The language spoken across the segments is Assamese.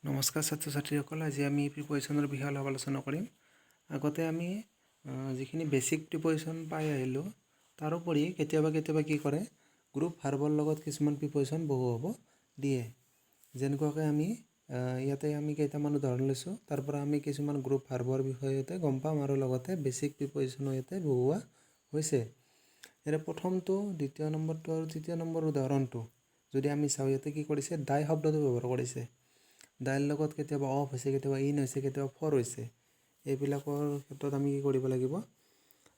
নমস্কাৰ ছাত্ৰ ছাত্ৰীসকল, আজি আমি প্ৰিপজিশ্যনৰ বিষয়ে অলপ আলোচনা কৰিম। আগতে আমি যিখিনি বেছিক প্ৰিপজিশ্যন পাই আহিলোঁ, তাৰোপৰি কেতিয়াবা কি কৰে, গ্ৰুপ ভাৰ্বৰ লগত কিছুমান প্ৰিপজিশ্যন বহুৱাব দিয়ে। যেনেকুৱাকৈ আমি ইয়াতে কেইটামান উদাহৰণ লৈছোঁ, তাৰ পৰা আমি কিছুমান গ্ৰুপ ভাৰ্বৰ বিষয়তে গম পাম আৰু লগতে বেছিক প্ৰিপজিশ্যনো ইয়াতে বহুওৱা হৈছে। ইয়াৰে প্ৰথমটো, দ্বিতীয় নম্বৰটো আৰু তৃতীয় নম্বৰ উদাহৰণটো যদি আমি চাওঁ, ইয়াতে কি কৰিছে, দাই শব্দটো ব্যৱহাৰ কৰিছে। দাইৰ লগত কেতিয়াবা অফ হৈছে, কেতিয়াবা ইন হৈছে, কেতিয়াবা ফৰ হৈছে। এইবিলাকৰ ক্ষেত্ৰত আমি কি কৰিব লাগিব,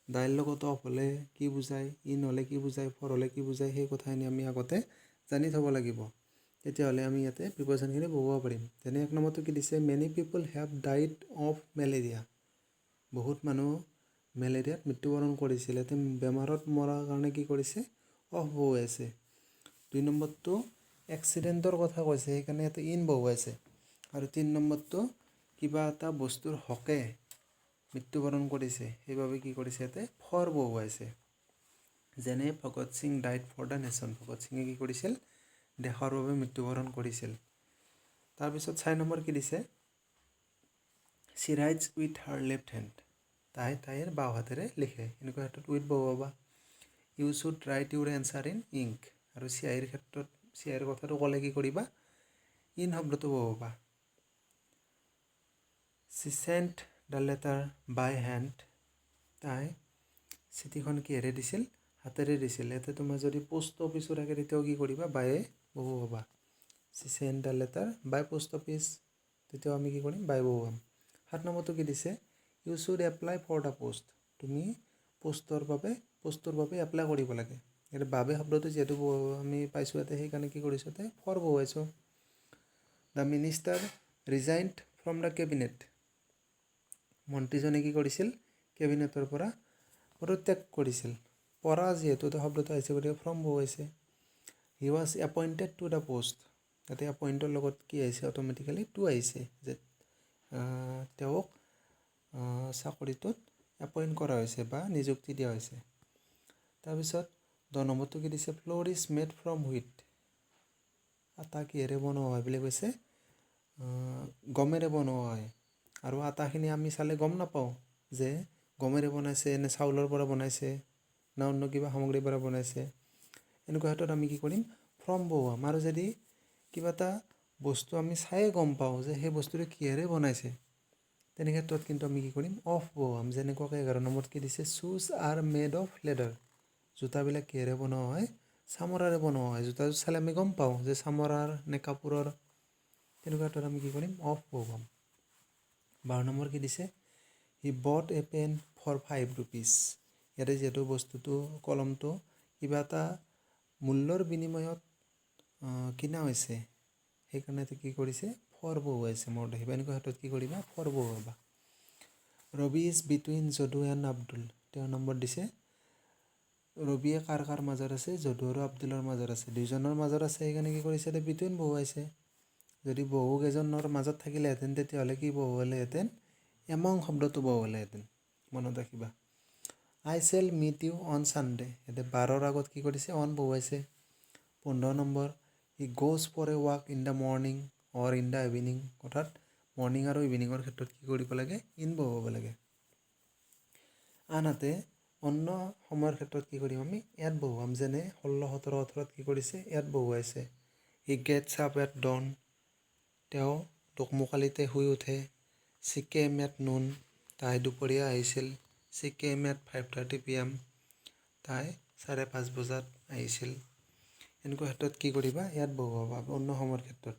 দাইৰ লগত অফ হ'লে কি বুজায়, ইন হ'লে কি বুজায়, ফৰ হ'লে কি বুজায়, সেই কথাখিনি আমি আগতে জানি থ'ব লাগিব। তেতিয়াহ'লে আমি ইয়াতে প্ৰিপজিশ্যনখিনি বহুৱাব পাৰিম। যেনে 1 নম্বৰটো কি দিছে, many people have died of malaria. বহুত মানুহ মেলেৰিয়াত মৃত্যুবৰণ কৰিছিল। ইয়াতে বেমাৰত মৰাৰ কাৰণে কি কৰিছে, অফ বহুৱাইছে। 2 নম্বৰটো এক্সিডেণ্টৰ কথা কৈছে, সেইকাৰণে ইয়াতে ইন বহুৱাইছে। আৰু 3 নম্বৰটো কিবা এটা বস্তুৰ হকে মৃত্যুবৰণ কৰিছে, সেইবাবে কি কৰিছে, ইয়াতে ফৰ বহুৱাইছে। যেনে Bhagat Singh died for the nation. Bhagat সিঙে কি কৰিছিল, দেশৰ বাবে মৃত্যুবৰণ কৰিছিল। তাৰপিছত 4 নম্বৰ কি দিছে, she writes with her left hand. তাইৰ বাওঁ হাতেৰে লিখে। এনেকুৱা ক্ষেত্ৰত উইথ বহুৱাবা। You should write your answer in ink. আৰু চিয়াহীৰ ক্ষেত্ৰত চিয়াহীৰ কথাটো ক'লে কি কৰিবা, ইন শব্দটো বহুৱাবা। She sent the letter by hand. তাই চিঠিখন কিহেৰে দিছিল, হাতেৰে দিছিল। ইয়াতে তোমাৰ যদি পোষ্ট অফিচো থাকে, তেতিয়াও কি কৰিবা, বাইয়ে বহুৱাবা। She sent the letter by post office, তেতিয়াও আমি কি কৰিম, বাই বহুৱাম। 7 নম্বৰটো কি দিছে, you should apply for the post. তুমি পোষ্টৰ বাবে এপ্লাই কৰিব লাগে। ইয়াতে বাবে শব্দটো যিহেতু আমি পাইছোঁ ইয়াতে, সেইকাৰণে কি কৰিছোঁ, ইয়াতে ফৰ বহুৱাইছোঁ। The minister resigned from the cabinet. মন্ত্ৰীজনে কি কৰিছিল, কেবিনেটৰ পৰা পদত্যাগ কৰিছিল। পৰা যিহেতু শব্দটো আহিছে, গতিকে ফ্ৰম বহুৱাইছে। He was appointed to the post. ইয়াতে এপইণ্টৰ লগত কি আহিছে, অট'মেটিকেলি টু আহিছে, যে তেওঁক চাকৰিটোত এপইণ্ট কৰা হৈছে বা নিযুক্তি দিয়া হৈছে। তাৰপিছত 10 নম্বৰটো কি দিছে, floor is made from wheat. আটা কিহেৰে বনোৱা হয় বুলি কৈছে, গমেৰে বনোৱা হয়। আৰু আটাখিনি আমি চালে গম নাপাওঁ যে গমেৰে বনাইছে নে চাউলৰ পৰা বনাইছে না অন্য কিবা সামগ্ৰীৰ পৰা বনাইছে। এনেকুৱা ক্ষেত্ৰত আমি কি কৰিম, ফ্ৰম বহুৱাম। আৰু যদি কিবা এটা বস্তু আমি চায়ে গম পাওঁ যে সেই বস্তুটো কিহেৰে বনাইছে, তেনে ক্ষেত্ৰত কিন্তু আমি কি কৰিম, অফ বহুৱাম। যেনেকুৱাকৈ 11 নম্বৰত কি দিছে, শ্বুজ আৰ মেড অফ লেডাৰ। জোতাবিলাক কিহেৰে বনোৱা হয়, চামৰাৰে বনোৱা হয়। জোতাযোৰ চালে আমি গম পাওঁ যে চামৰাৰ নে কাপোৰৰ। তেনেকুৱা ক্ষেত্ৰত আমি কি কৰিম, অফ বহুৱাম। 12 নম্বৰ কি দিছে, হি বট এ পেন ফৰ 5 rupees। ইয়াতে যিহেতু বস্তুটো, কলমটো কিবা এটা মূল্যৰ বিনিময়ত কিনা হৈছে, সেইকাৰণে কি কৰিছে, ফৰ বহুৱাইছে। মনত ৰাখিবা, এনেকুৱা ক্ষেত্ৰত কি কৰিবা, ফৰ বহুৱাবা। Rabi is between Jadu and Abdul. 13 number দিছে, ৰবিয়ে কাৰ মাজত আছে, যদু আৰু আব্দুলৰ মাজত আছে। দুইজনৰ মাজত আছে, সেইকাৰণে কি কৰিছে, বিটুইন বহুৱাইছে। যদি বহুকেইজনৰ মাজত থাকিলেহেঁতেন, তেতিয়াহ'লে কি বহুৱালেহেঁতেন, এমং শব্দটো বহুৱালেহেঁতেন। মনত ৰাখিবা। I shall meet you on Sunday. ইয়াতে 12ৰ আগত কি কৰিছে, অন বহুৱাইছে। 15 number, he goes for a walk in the morning or in the evening. অৰ্থাৎ মৰ্ণিং আৰু ইভিনিঙৰ ক্ষেত্ৰত কি কৰিব লাগে, ইন বহুৱাব লাগে। আনহাতে অন্য সময়ৰ ক্ষেত্ৰত কি কৰিম, আমি এট বহুৱাম। যেনে 16, 17, 18ত কি কৰিছে, এট বহুৱাইছে। He gets up at dawn. তেওঁ দোকমোকালিতে শুই উঠে। ছি কেম এট নুন। তাই দুপৰীয়া আহিছিল। ছি কেম এট 5:30 PM। তাই 5:30 বজাত আহিছিল। এনেকুৱা ক্ষেত্ৰত কি কৰিবা, ইয়াত বহুৱাবা অন্য সময়ৰ ক্ষেত্ৰত।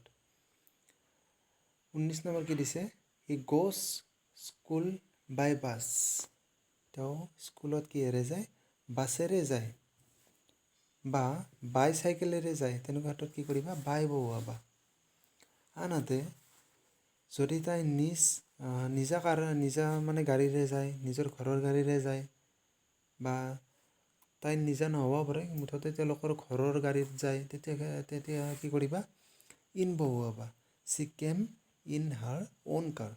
19 নম্বৰ কি দিছে, হি গ'জ স্কুল বাই বাছ। তেওঁ স্কুলত কিহেৰে যায়, বাছেৰে যায় বা বাইচাইকেলেৰে যায়। তেনেকুৱা ক্ষেত্ৰত কি কৰিবা, বাই বহুৱাবা। আনহাতে যদি তাই নিজা গাড়ীৰে যায়, নিজৰ ঘৰৰ গাড়ীৰে যায়, বা তাই নিজা নহ'ব পাৰে, মুঠতে তেওঁলোকৰ ঘৰৰ গাড়ীত যায়, তেতিয়া কি কৰিবা, ইন বহুৱাবা। She came in her own car.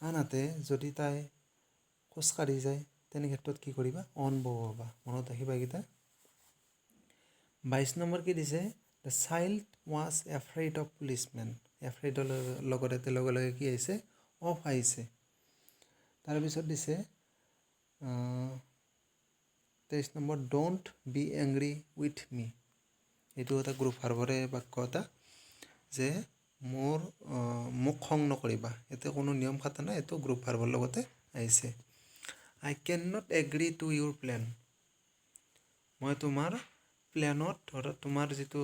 আনহাতে যদি তাই খোজকাঢ়ি যায়, তেনে ক্ষেত্ৰত কি কৰিবা, অন বহুৱাবা। মনত ৰাখিবা এইকেইটা। 22 নম্বৰ কি দিছে, the child was afraid of policemen. এফ্ৰেইডৰ লগত এতে লগে লগে কি আহিছে অফ আহিছে তাৰপিছত দিছে 23 number don't be angry with me এইটো এটা গ্ৰুপ ভাৰ্বৰে বাক্য এটা যে মোক খং নকৰিবা এতে কোনো নিয়ম খাতা নাই এইটো গ্ৰুপ ভাৰ্বৰ লগতে আহিছে I can not agree to your plan মই তোমাৰ প্লেনত তোমাৰ যিটো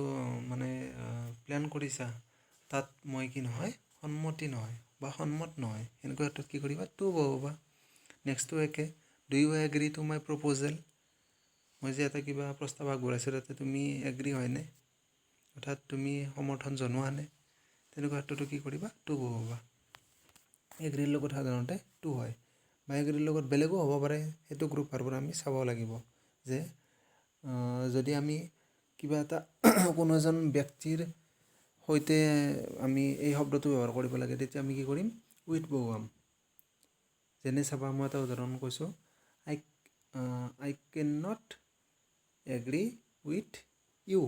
মানে প্লেন কৰিছা তাত মই কি নহয় সন্মতি নহয় বা সন্মত নহয় এনেকুৱা ক্ষেত্ৰত কি কৰিবা টু বহাবা নেক্সটটো একে do you agree to my proposal মই যে এটা কিবা প্ৰস্তাৱ আগবঢ়াইছোঁ তাতে তুমি এগ্ৰি হয়নে অৰ্থাৎ তুমি সমৰ্থন জনোৱানে তেনেকুৱা ক্ষেত্ৰতো কি কৰিবা টু বহাবা এগ্ৰিৰ লগত সাধাৰণতে টু হয় বা এগ্ৰিৰ লগত বেলেগো হ'ব পাৰে সেইটো গ্ৰুপ ভাৰ্বৰ আমি চাব লাগিব যে যদি আমি কিবা এটা কোনো এজন ব্যক্তিৰ সৈতে আমি এই শব্দটো ব্যৱহাৰ কৰিব লাগে তেতিয়া আমি কি কৰিম উইথ বহুৱাম যেনে চাবা মই এটা উদাহৰণ কৈছোঁ I can not agree with you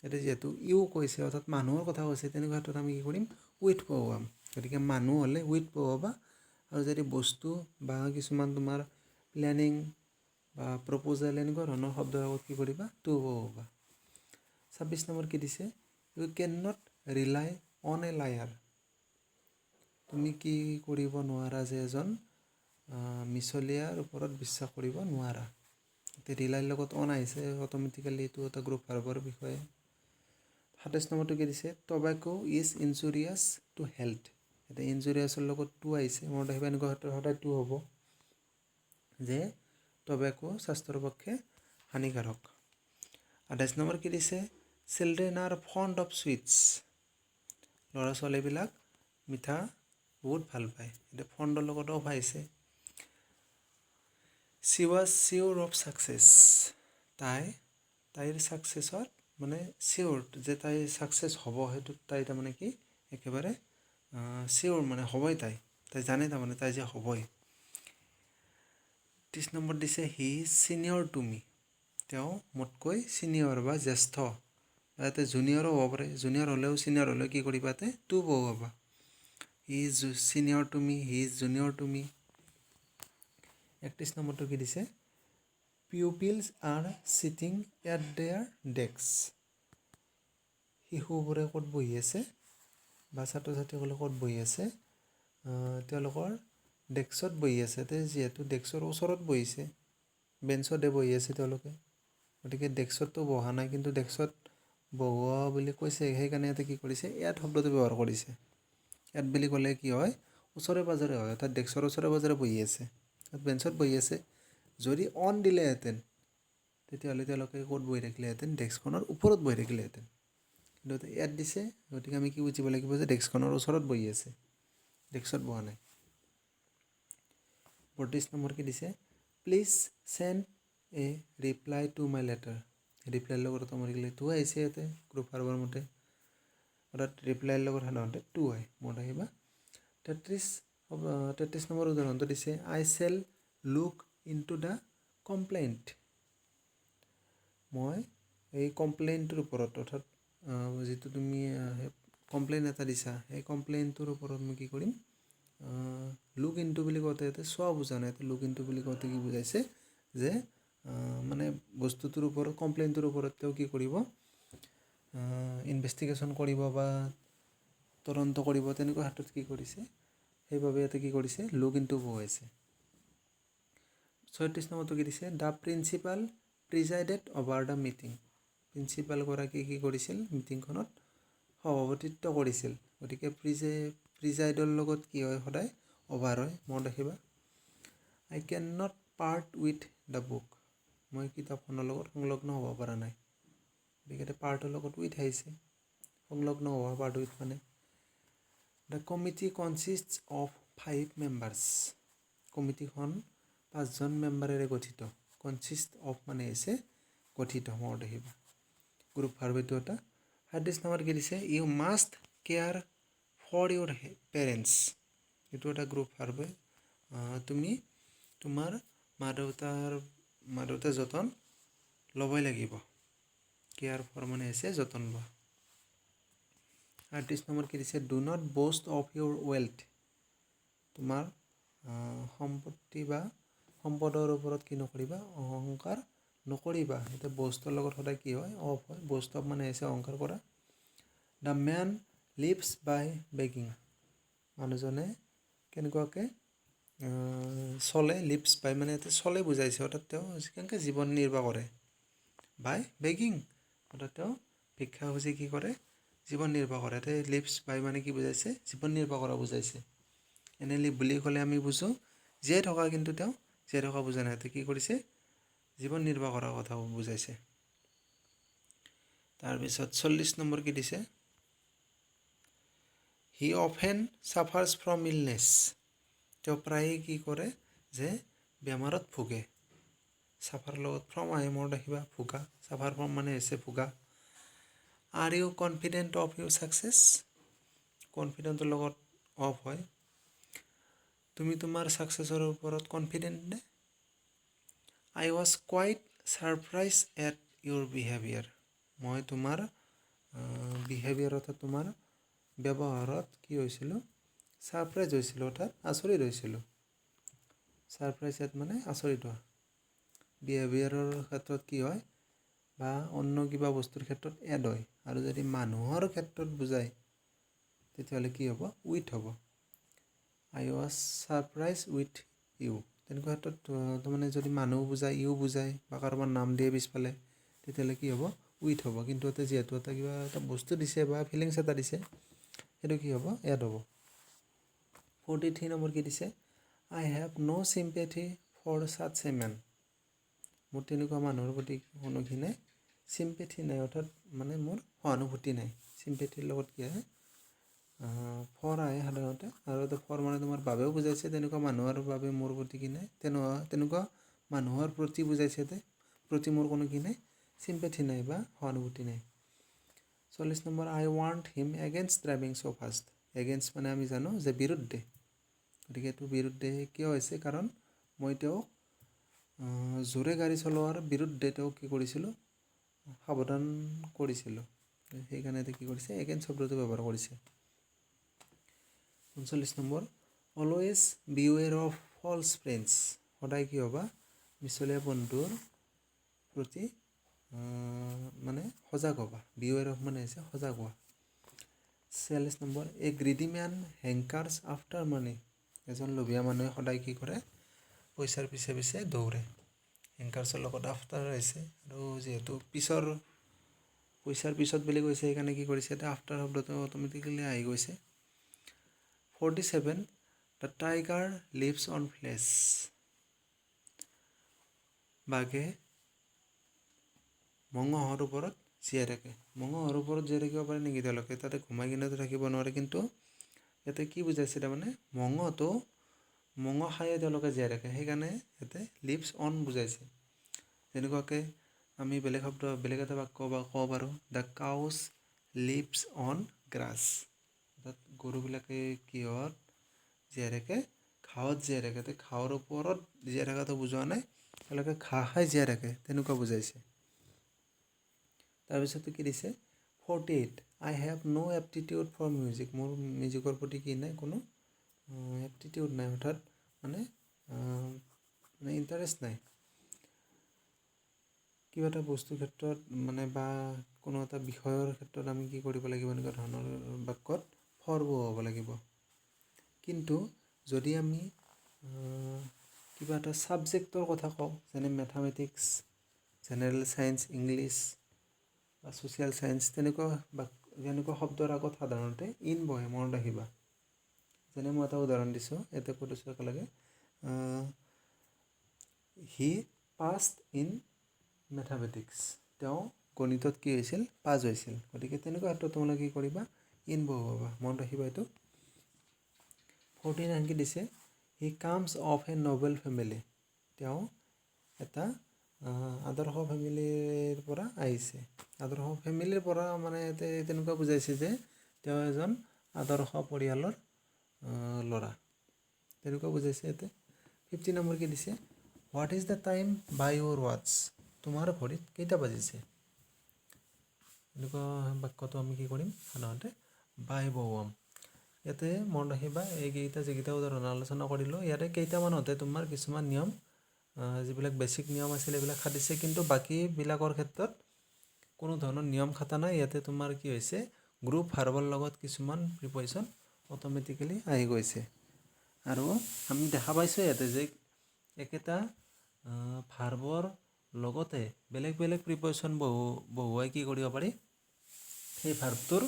এতিয়া যিহেতু ইউ কৈছে অৰ্থাৎ মানুহৰ কথা কৈছে তেনেকুৱা ক্ষেত্ৰত আমি কি কৰিম উইথ বহুৱাম গতিকে মানুহ হ'লে উইথ বহুৱাবা আৰু যদি বস্তু বা কিছুমান তোমাৰ প্লেনিং বা প্ৰপ'জেল এনেকুৱা ধৰণৰ শব্দৰ আগত কি কৰিবা টু বহুৱাবা 26 নম্বৰ কি দিছে you can not rely on a liar তুমি কি কৰিব নোৱাৰা যে এজন মিছলীয়াৰ ওপৰত বিশ্বাস কৰিব নোৱাৰা এতিয়া ৰিলাইৰ লগত অন আহিছে অট'মেটিকেলি এইটো এটা গ্ৰুপ ভাৰ্বৰ বিষয়ে 27 নম্বৰটো কি দিছে টবেকো ইজ ইনজুৰিয়াছ টু হেল্থ এতিয়া ইনজুৰিয়াছৰ লগত টু আহিছে মনত ৰাখিবা এনেকুৱা ক্ষেত্ৰত সদায় টু হ'ব যে টবেকো স্বাস্থ্যৰ পক্ষে হানিকাৰক 28 নম্বৰ কি দিছে children R fund of sweets ল'ৰা ছোৱালীবিলাক মিঠা বহুত ভাল পায় এতিয়া ফণ্ডৰ লগত অফ আহিছে ছি ৱাজ চিয়'ৰ অফ ছাকচেছ তাইৰ ছাকচেছত মানে চিয়'ৰ যে তাই ছাকচেছ হ'ব সেইটোত তাই তাৰমানে কি একেবাৰে চিয়'ৰ মানে হ'বই তাই জানে তাৰমানে তাই যে হ'বই 30 নম্বৰ দিছে হি ছিনিয়ৰ টু মি তেওঁ মোতকৈ ছিনিয়ৰ বা জ্যেষ্ঠ ইয়াতে জুনিয়ৰো হ'ব পাৰে জুনিয়ৰ হ'লেও ছিনিয়ৰ হ'লেও কি কৰিবা ইয়াতে টু বহুৱাবা he is senior to me he is junior to me 31 নম্বৰটো কি দিছে pupils are sitting at their desk শিশুবোৰে ক'ত বহি আছে বা ছাত্ৰ ছাত্ৰীসকলে ক'ত বহি আছে তেওঁলোকৰ ডেস্কত বহি আছে যিহেতু ডেস্কৰ ওচৰত বহিছে বেঞ্চতে বহি আছে তেওঁলোকে গতিকে ডেস্কততো বহা নাই কিন্তু ডেস্কত বহোৱা বুলি কৈছে সেইকাৰণে ইয়াতে কি কৰিছে এট শব্দটো ব্যৱহাৰ কৰিছে এট বুলি ক'লে কি হয় ওচৰে পাজৰে হয় অৰ্থাৎ ডেস্কৰ ওচৰে পাজৰে বহি আছে বেঞ্চত বহি আছে যদি অন দিলেহেঁতেন তেতিয়াহ'লে তেওঁলোকে ক'ত বহি থাকিলেহেঁতেন ডেস্কখনৰ ওপৰত বহি থাকিলেহেঁতেন কিন্তু এট দিছে গতিকে আমি কি বুজিব লাগিব যে ডেস্কখনৰ ওচৰত বহি আছে ডেস্কত বহা নাই 32 নম্বৰ কি দিছে please send a reply to my letter ৰিপ্লাইৰ লগত অট'মেটিকেলি টু আহিছে ইয়াতে গ্ৰুপ ভাৰ্বৰ মতে অৰ্থাৎ ৰিপ্লাইৰ লগত সাধাৰণতে টু আহে মনত ৰাখিবা 33 নম্বৰ উদাহৰণটো দিছে I shall look into the complaint মই এই কমপ্লেইনটোৰ ওপৰত অৰ্থাৎ যিটো তুমি কমপ্লেইন এটা দিছা সেই কমপ্লেইনটোৰ ওপৰত মই কি কৰিম লুক ইনটু বুলি কওঁতে ইয়াতে চোৱা বুজা নাই লুক ইনটু বুলি কওঁতে কি বুজাইছে যে মানে বস্তুটোৰ ওপৰত কমপ্লেইনটোৰ ওপৰত তেওঁ কি কৰিব ইনভেষ্টিগেশ্যন কৰিব বা তদন্ত কৰিব তেনেকুৱা ক্ষেত্ৰত কি কৰিছে সেইবাবে ইয়াতে কি কৰিছে লুক ইনটু বহুৱাইছে 36 নম্বৰটো কি দিছে the principal presided over the meeting প্ৰিন্সিপালগৰাকীয়ে কি কৰিছিল মিটিংখনত সভাপতিত্ব কৰিছিল গতিকে প্ৰিজাইডৰ লগত কি হয় সদায় অভাৰ হয় মনত ৰাখিবা I can not part with the book মই কিতাপখনৰ লগত সংলগ্ন হ'ব পৰা নাই গতিকে পাৰ্টৰ লগত উইথ আহিছে সংলগ্ন হোৱা পাৰ্ট উইথ মানে দ্য কমিটি কনচিষ্টছ অফ 5 মেম্বাৰ্ছ কমিটিখন 5জন মেম্বাৰেৰে গঠিত কনচিষ্ট অফ মানে হৈছে গঠিত মনত ৰাখিবা গ্ৰুপ ভাৰ্ব এইটো এটা 37 নম্বৰ কি দিছে you must care for your parents এইটো এটা গ্ৰুপ ভাৰ্ব তুমি তোমাৰ মা দেউতাৰ যতন ল'বই লাগিব কেয়াৰ ফৰ মানে হৈছে যতন লোৱা 38 নম্বৰ কি দিছে, do not boast of your wealth. তোমাৰ সম্পত্তি বা সম্পদৰ ওপৰত কি নকৰিবা, অহংকাৰ নকৰিবা। এতিয়া বষ্টৰ লগত সদায় কি হয়, অফ হয়। বষ্ট অফ মানে হৈছে অহংকাৰ কৰা। The man lives by begging. মানুহজনে কেনেকুৱাকৈ চলে, লিভছ বাই মানে ইয়াতে চলে বুজাইছে, অৰ্থাৎ তেওঁ কেনেকৈ জীৱন নিৰ্বাহ কৰে। বাই বেগিং অৰ্থাৎ তেওঁ ভিক্ষা খুজি কি কৰে, জীৱন নিৰ্বাহ কৰে। ইয়াতে লিভছ বাই মানে কি বুজাইছে, জীৱন নিৰ্বাহ কৰা বুজাইছে। এনে লিভ বুলি ক'লে আমি বুজোঁ জীয়াই থকা, কিন্তু তেওঁ জীয়াই থকা বুজা নাই। ইয়াতে কি কৰিছে, জীৱন নিৰ্বাহ কৰাৰ কথা বুজাইছে। তাৰপিছত 40 নম্বৰ কি দিছে, হি অফেন ছাফাৰ্ছ ফ্ৰম ইলনেছ। তেওঁ প্ৰায়ে কি কৰে, যে বেমাৰত ভোগে। ছাফাৰ লগত ফ্ৰম আহে, মনত ৰাখিবা, ভোগা। ছাফাৰ ফ্ৰম মানে হৈছে ভোগা। Are you confident of your success. কনফিডেণ্টৰ লগত অফ হয়। তুমি তোমাৰ ছাকচেছৰ ওপৰত কনফিডেণ্ট নে? I was quite surprise at your behaviour. মই তোমাৰ বিহেভিয়াৰ অৰ্থাৎ তোমাৰ ব্যৱহাৰত কি হৈছিলোঁ, ছাৰপ্ৰাইজ হৈছিলোঁ, অৰ্থাৎ আচৰিত হৈছিলোঁ। ছাৰপ্ৰাইজ এট মানে আচৰিত হোৱা। বিহেভিয়াৰৰ ক্ষেত্ৰত কি হয়, বা অন্য কিবা বস্তুৰ ক্ষেত্ৰত এড হয়। আৰু যদি মানুহৰ ক্ষেত্ৰত বুজায় তেতিয়াহ'লে কি হ'ব, উইথ হ'ব। আই ৱাজ ছাৰপ্ৰাইজ উইথ ইউ। তেনেকুৱা ক্ষেত্ৰত তাৰমানে যদি মানুহ বুজায়, ইউ বুজায়, বা কাৰোবাৰ নাম দিয়ে পিছফালে, তেতিয়াহ'লে কি হ'ব, উইথ হ'ব। কিন্তু ইয়াতে যিহেতু এটা কিবা এটা বস্তু দিছে বা ফিলিংছ এটা দিছে, সেইটো কি হ'ব, এড হ'ব। 43 নম্বৰ কি দিছে, I have no' sympathy for such a man. মোৰ তেনেকুৱা মানুহৰ প্ৰতি কোনো কি নাই, চিম্পেথি নাই, অৰ্থাৎ মানে মোৰ সহানুভূতি নাই। চিম্পেথিৰ লগত কি আহে, ফৰ আহে সাধাৰণতে। আৰু এটা ফৰ মানে তোমাৰ বাবেও বুজাইছে, তেনেকুৱা মানুহৰ বাবে মোৰ প্ৰতি কি নাই, তেনেকুৱা মানুহৰ প্ৰতি বুজাইছে। প্ৰতি মোৰ কোনো কি নাই, চিম্পেথি নাই বা সহানুভূতি নাই। 40 নম্বৰ, আই ৱান্ট হিম এগেইনষ্ট ড্ৰাইভিং ছ' ফাষ্ট। এগেইনষ্ট মানে আমি জানো যে বিৰুদ্ধে, গতিকে এইটো বিৰুদ্ধে কিয় হৈছে, কাৰণ মই তেওঁক জোৰে গাড়ী চলোৱাৰ বিৰুদ্ধে তেওঁক কি কৰিছিলোঁ, সাৱধান কৰিছিলোঁ। সেইকাৰণে কি কৰিছে, এগেইনষ্ট শব্দটো ব্যৱহাৰ কৰিছে। 39 number, always beware of false friends. সদায় কি হ'বা, মিছলীয়া বন্ধুৰ প্ৰতি মানে সজাগ হ'বা। বিৱেৰ অফ মানে হৈছে সজাগ হোৱা। 46 নম্বৰ, এ গ্ৰিডি মেন হেংকাৰ্ছ আফটাৰ মানি। এজন লোভীয়া মানুহে সদায় কি কৰে, পইচাৰ পিছে পিছে দৌৰে। হেংকাৰ্ছৰ লগত আফটাৰ আহিছে, আৰু যিহেতু পইচাৰ পিছত বুলি কৈছে, সেইকাৰণে কি কৰিছে, এতিয়া আফটাৰ শব্দটো অট'মেটিকেলি আহি গৈছে। 47, the tiger lives on flesh. বাঘে মঙহৰ ওপৰত জীয়াই থাকে। মঙহৰ ওপৰত জীয়াই থাকিব পাৰে নেকি তেওঁলোকে, তাতে ঘুমাই কিনেতো থাকিব নোৱাৰে। কিন্তু ইয়াতে কি বুজাইছে, তাৰমানে মঙহ খায়ে তেওঁলোকে জীয়াই থাকে, সেইকাৰণে ইয়াতে লিভছ অন বুজাইছে। যেনেকুৱাকৈ আমি বেলেগ এটা বাক্য ক'ব পাৰোঁ, the cows lives on grass. অৰ্থাৎ গৰুবিলাকে কিহত জীয়াই থাকে, ঘাঁহত জীয়াই থাকে। ঘাঁহৰ ওপৰত জীয়াই থকাটো বুজোৱা নাই, তেওঁলোকে ঘাঁহ খাই জীয়াই থাকে, তেনেকুৱা বুজাইছে। তাৰপিছতে কি দিছে, 48, I have no' aptitude for music. মোৰ মিউজিকৰ প্ৰতি কি নাই, কোনো এপ্টিটিউড নাই, অৰ্থাৎ মানে ইণ্টাৰেষ্ট নাই। কিবা এটা বস্তুৰ ক্ষেত্ৰত মানে বা কোনো এটা বিষয়ৰ ক্ষেত্ৰত আমি কি কৰিব লাগিব, এনেকুৱা ধৰণৰ বাক্যত ফৰ হ'ব লাগিব। কিন্তু যদি আমি কিবা এটা ছাবজেক্টৰ কথা কওঁ, যেনে মেথামেটিক্স, জেনেৰেল ছায়েন্স, ইংলিছ বা ছ'চিয়েল ছায়েন্স, তেনেকুৱা শব্দৰ আগত সাধাৰণতে ইন বহে, মনত ৰাখিবা। যেনে মই এটা উদাহৰণ দিছোঁ, ইয়াতে কৈ দিছোঁ একেলগে, হি পাছড ইন মেথামেটিক্স। তেওঁ গণিতত কি হৈছিল, পাছ হৈছিল। গতিকে তেনেকুৱা ক্ষেত্ৰত তোমালোকে কি কৰিবা, ইন বহুৱাবা, মনত ৰাখিবা এইটো। 49 কি দিছে, he comes of a noble family. তেওঁ এটা আদৰ্শ ফেমিলিৰ পৰা আহিছে। আদৰ্শ ফেমিলিৰ পৰা মানে ইয়াতে তেনেকুৱা বুজাইছে যে তেওঁ এজন আদৰ্শ পৰিয়ালৰ ল'ৰা, তেনেকুৱা বুজাইছে ইয়াতে। 50 নম্বৰ কি দিছে, হোৱাট ইজ দ্য টাইম বাই ইউৰ ৱাটছ। তোমাৰ ঘড়ীত কেইটা বাজিছে। এনেকুৱা বাক্যটো আমি কি কৰিম, সাধাৰণতে বাই বহুৱাম। ইয়াতে মনত ৰাখিবা এইকেইটা যিকেইটা উদাহৰণ আলোচনা কৰিলোঁ ইয়াতে কেইটামানতে তোমাৰ কিছুমান নিয়ম যিবিলাক বেছিক নিয়ম আছিলে এইবিলাক খাটিছে, কিন্তু বাকীবিলাকৰ ক্ষেত্ৰত কোনো ধৰণৰ নিয়ম খাটা নাই। ইয়াতে তোমাৰ কি হৈছে গ্ৰুপ ভাৰ্বৰ লগত কিছুমান প্ৰিপজিশ্যন অট'মেটিকেলি আহি গৈছে। আৰু আমি দেখা পাইছোঁ ইয়াতে যে একেটা ভাৰ্বৰ লগতে বেলেগ বেলেগ প্ৰিপজিশ্যন বহুৱাই কি কৰিব পাৰি, সেই ভাৰ্বটোৰ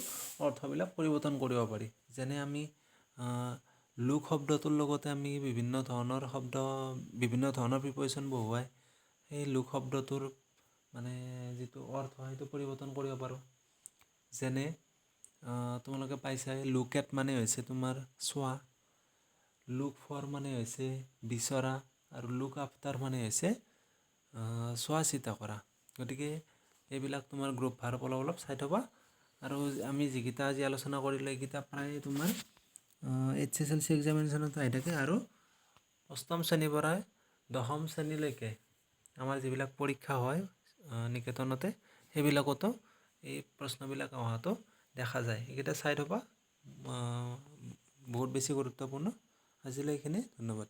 অৰ্থবিলাক পৰিৱৰ্তন কৰিব পাৰি। যেনে আমি লোক শব্দটোৰ লগতে আমি বিভিন্ন ধৰণৰ প্ৰিপজিশ্যন বহুৱাই সেই লোক শব্দটোৰ মানে যিটো অৰ্থ সেইটো পৰিৱৰ্তন কৰিব পাৰোঁ। যেনে তোমালোকে পাইছাই লুক এট মানে হৈছে তোমাৰ চোৱা, লুক ফৰ মানে হৈছে বিচৰা, আৰু লুক আফটাৰ মানে হৈছে চোৱা চিতা কৰা। গতিকে এইবিলাক তোমাৰ গ্ৰুপ ভাৰ্ব অলপ চাই থবা। আৰু আমি যিকেইটা আজি আলোচনা কৰিলোঁ এইকেইটা প্ৰায় তোমাৰ HSLC এক্সামিনেশ্যনতো আহি থাকে। আৰু অষ্টম শ্ৰেণীৰ পৰাই দশম শ্ৰেণীলৈকে আমাৰ যিবিলাক পৰীক্ষা হয় নিকেতনতে সেইবিলাকতো এই প্ৰশ্নবিলাক অহাটো দেখা যায়। এইকেইটা চাই থবা, বহুত বেছি গুৰুত্বপূৰ্ণ। আজিলৈ এইখিনি, ধন্যবাদ।